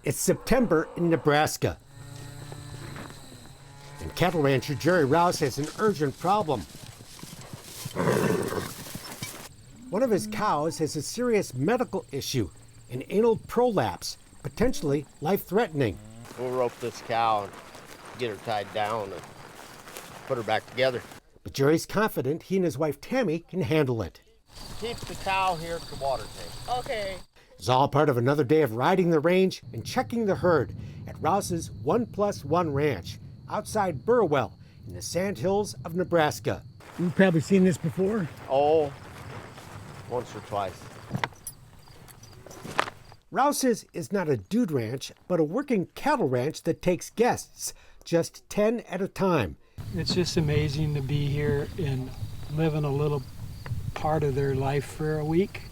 It's September in Nebraska. And cattle rancher Jerry Rowse has an urgent problem. One of his cows has a serious medical issue, an anal prolapse, potentially life-threatening. We'll rope this cow and get her tied down and put her back together. But Jerry's confident he and his wife Tammy can handle it. Keep the cow here at the water tank. Okay. It's all part of another day of riding the range and checking the herd at Rouse's 1+1 Ranch outside Burwell in the Sandhills of Nebraska. You've probably seen this before. Oh, once or twice. Rouse's is not a dude ranch, but a working cattle ranch that takes guests, just 10 at a time. It's just amazing to be here and living a little part of their life for a week.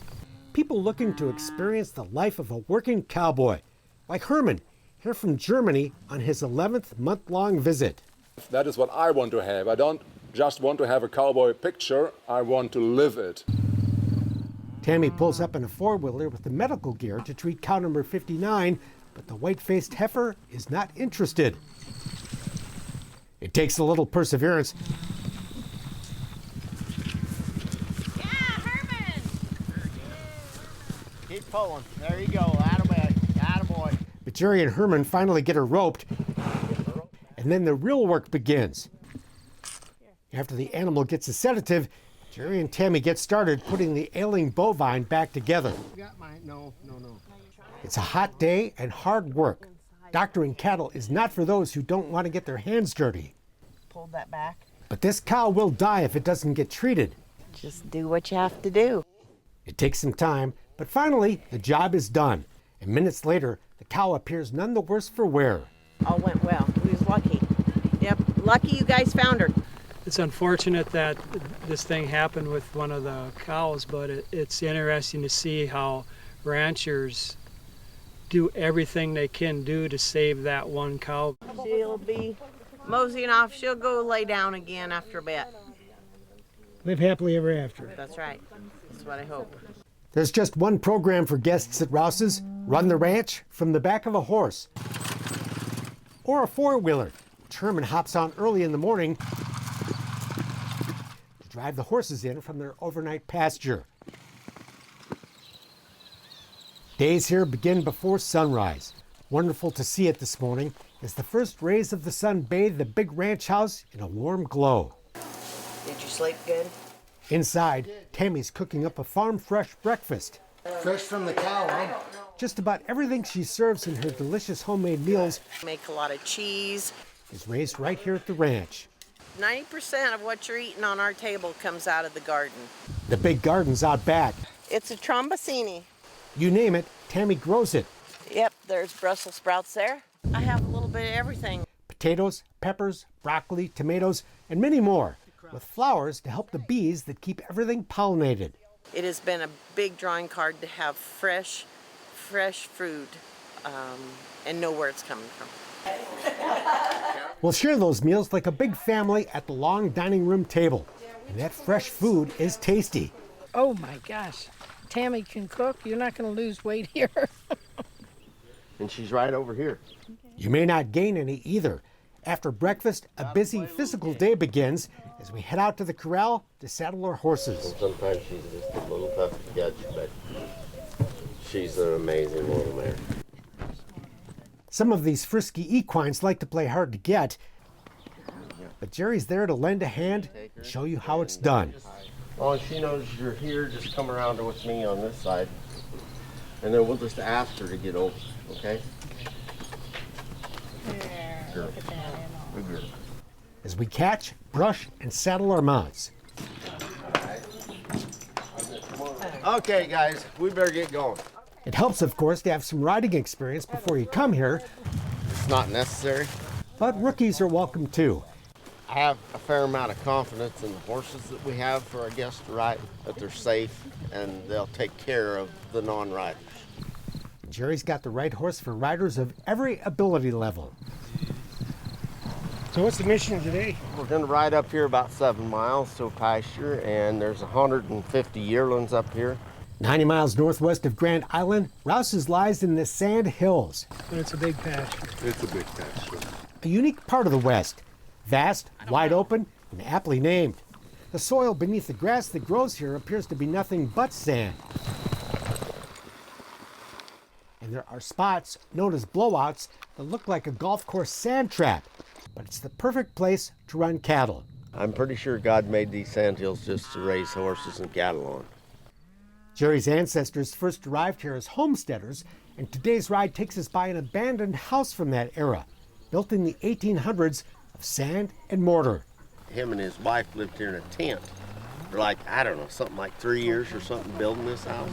People looking to experience the life of a working cowboy, like Herman, here from Germany on his 11th month-long visit. That is what I want to have. I don't just want to have a cowboy picture, I want to live it. Tammy pulls up in a four-wheeler with the medical gear to treat cow number 59, but the white-faced heifer is not interested. It takes a little perseverance. Yeah, Herman! Keep pulling. There you go. Attaboy. Attaboy. But Jerry and Herman finally get her roped, and then the real work begins. After the animal gets a sedative, Jerry and Tammy get started putting the ailing bovine back together. Got mine? No. It's a hot day and hard work. Doctoring cattle is not for those who don't want to get their hands dirty. Pulled that back. But this cow will die if it doesn't get treated. Just do what you have to do. It takes some time, but finally the job is done. And minutes later, the cow appears none the worse for wear. All went well. We was lucky. Yep, lucky you guys found her. It's unfortunate that this thing happened with one of the cows, but it's interesting to see how ranchers do everything they can do to save that one cow. She'll be moseying off. She'll go lay down again after a bit. Live happily ever after. That's right. That's what I hope. There's just one program for guests at Rouse's: run the ranch from the back of a horse. Or a four-wheeler, which Herman hops on early in the morning to drive the horses in from their overnight pasture. Days here begin before sunrise. Wonderful to see it this morning as the first rays of the sun bathe the big ranch house in a warm glow. Did you sleep good? Inside, Tammy's cooking up a farm-fresh breakfast. Fresh from the cow, huh? Just about everything she serves in her delicious homemade meals Make a lot of cheese. is raised right here at the ranch. 90% of what you're eating on our table comes out of the garden. The big garden's out back. It's a trombocini. You name it, Tammy grows it. Yep, there's Brussels sprouts there. I have a little bit of everything. Potatoes, peppers, broccoli, tomatoes, and many more, with flowers to help the bees that keep everything pollinated. It has been a big drawing card to have fresh food and know where it's coming from. We'll share those meals like a big family at the long dining room table. And that fresh food is tasty. Oh my gosh, Tammy can cook. You're not going to lose weight here. And she's right over here. You may not gain any either. After breakfast, a busy physical day begins as we head out to the corral to saddle our horses. Sometimes she's just a little tough to catch, but she's an amazing little mare. Some of these frisky equines like to play hard to get, but Jerry's there to lend a hand and show you how it's done. Well, she knows you're here, just come around with me on this side, and then we'll just ask her to get over, okay? Sure. Good girl. As we catch, brush, and saddle our mounts. Okay, guys, we better get going. It helps, of course, to have some riding experience before you come here, It's not necessary. but rookies are welcome too. I have a fair amount of confidence in the horses that we have for our guests to ride, that they're safe and they'll take care of the non-riders. Jerry's got the right horse for riders of every ability level. So what's the mission today? We're going to ride up here about 7 miles to a pasture, and there's 150 yearlings up here. 90 miles northwest of Grand Island, Rouse's lies in the Sand Hills, But it's a big pasture. It's a big pasture. a unique part of the West. Vast, wide open, and aptly named. The soil beneath the grass that grows here appears to be nothing but sand. And there are spots known as blowouts that look like a golf course sand trap, but it's the perfect place to run cattle. I'm pretty sure God made these sandhills just to raise horses and cattle on. Jerry's ancestors first arrived here as homesteaders, and today's ride takes us by an abandoned house from that era, built in the 1800s of sand and mortar. Him and his wife lived here in a tent for like, I don't know, something like 3 years or something building this house.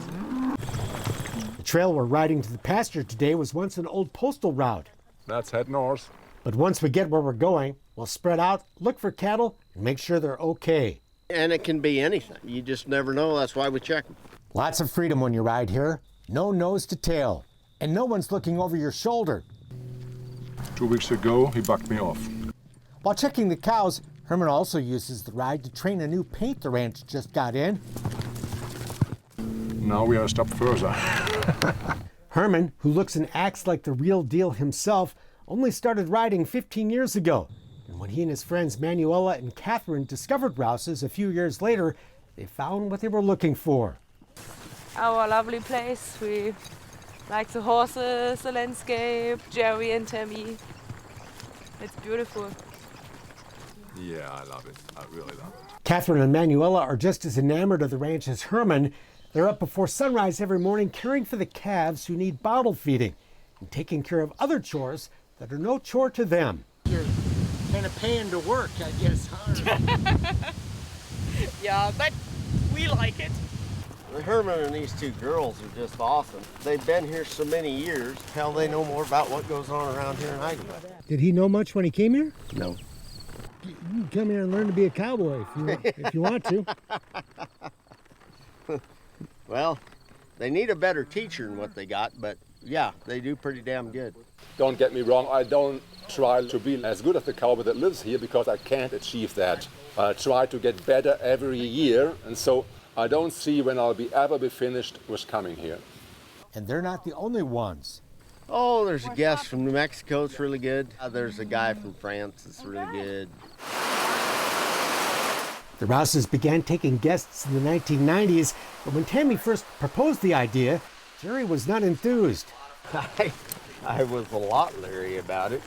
The trail we're riding to the pasture today was once an old postal route. Let's head north. But once we get where we're going, we'll spread out, look for cattle, and make sure they're okay. And it can be anything. You just never know. That's why we check them. Lots of freedom when you ride here. No nose to tail. And no one's looking over your shoulder. 2 weeks ago, he bucked me off. While checking the cows, Herman also uses the ride to train a new paint the ranch just got in. Now we are a step further. Herman, who looks and acts like the real deal himself, only started riding 15 years ago. And when he and his friends Manuela and Catherine discovered Rouse's a few years later, they found what they were looking for. Our lovely place. We like the horses, the landscape, Jerry and Tammy. It's beautiful. Yeah, I love it. I really love it. Catherine and Manuela are just as enamored of the ranch as Herman. They're up before sunrise every morning caring for the calves who need bottle feeding and taking care of other chores that are no chore to them. You're kind of paying to work, I guess, huh? Yeah, but we like it. Herman and these two girls are just awesome. They've been here so many years. Hell, they know more about what goes on around here than I do. Did he know much when he came here? No. You can come here and learn to be a cowboy if you want to. Well, they need a better teacher than what they got, but yeah, they do pretty damn good. Don't get me wrong, I don't try to be as good as the cowboy that lives here because I can't achieve that. I try to get better every year, and so I don't see when I'll ever be finished with coming here. And they're not the only ones. Oh, there's a guest from New Mexico that's really good. There's a guy from France that's really good. The Rouses began taking guests in the 1990s, but when Tammy first proposed the idea, Jerry was not enthused. I was a lot leery about it,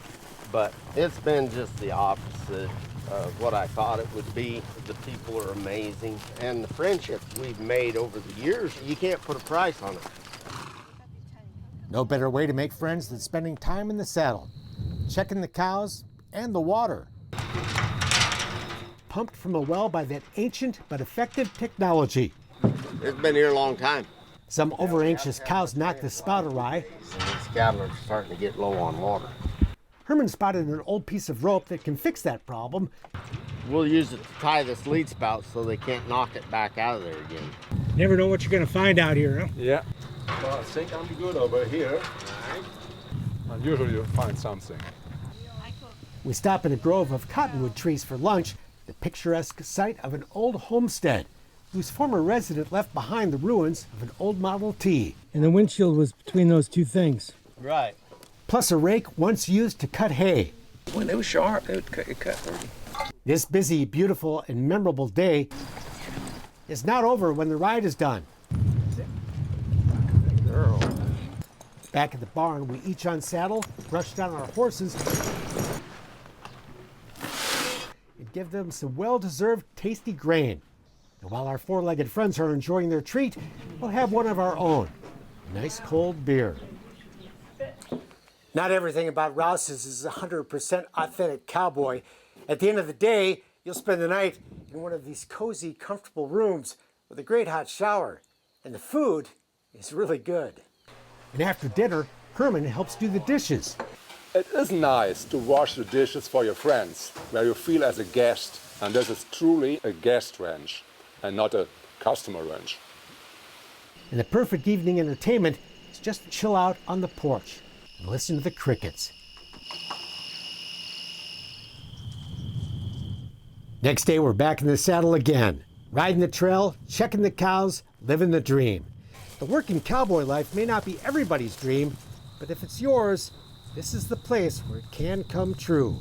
but it's been just the opposite of what I thought it would be. The people are amazing, and the friendships we've made over the years, you can't put a price on it. No better way to make friends than spending time in the saddle, checking the cows and the water. Pumped from a well by that ancient but effective technology. It's been here a long time. Some over-anxious cows knock the spout awry. These cattle are starting to get low on water. Herman spotted an old piece of rope that can fix that problem. We'll use it to tie this lead spout so they can't knock it back out of there again. Never know what you're going to find out here, huh? Yeah. Well, I think I'm good over here. And usually you find something. We stop in a grove of cottonwood trees for lunch, the picturesque site of an old homestead, whose former resident left behind the ruins of an old Model T. And the windshield was between those two things. Right. Plus a rake once used to cut hay. When it was sharp, it cut pretty. This busy, beautiful, and memorable day is not over when the ride is done. Girl. Back at the barn, we each unsaddle, brush down our horses, and give them some well-deserved tasty grain. And while our four-legged friends are enjoying their treat, we'll have one of our own. Nice cold beer. Not everything about Rouse's is 100% authentic cowboy. At the end of the day, you'll spend the night in one of these cozy, comfortable rooms with a great hot shower. And the food is really good. And after dinner, Herman helps do the dishes. It is nice to wash the dishes for your friends, where you feel as a guest. And this is truly a guest ranch and not a customer ranch. And the perfect evening entertainment is just to chill out on the porch and listen to the crickets. Next day, we're back in the saddle again, riding the trail, checking the cows, living the dream. The working cowboy life may not be everybody's dream, but if it's yours, this is the place where it can come true.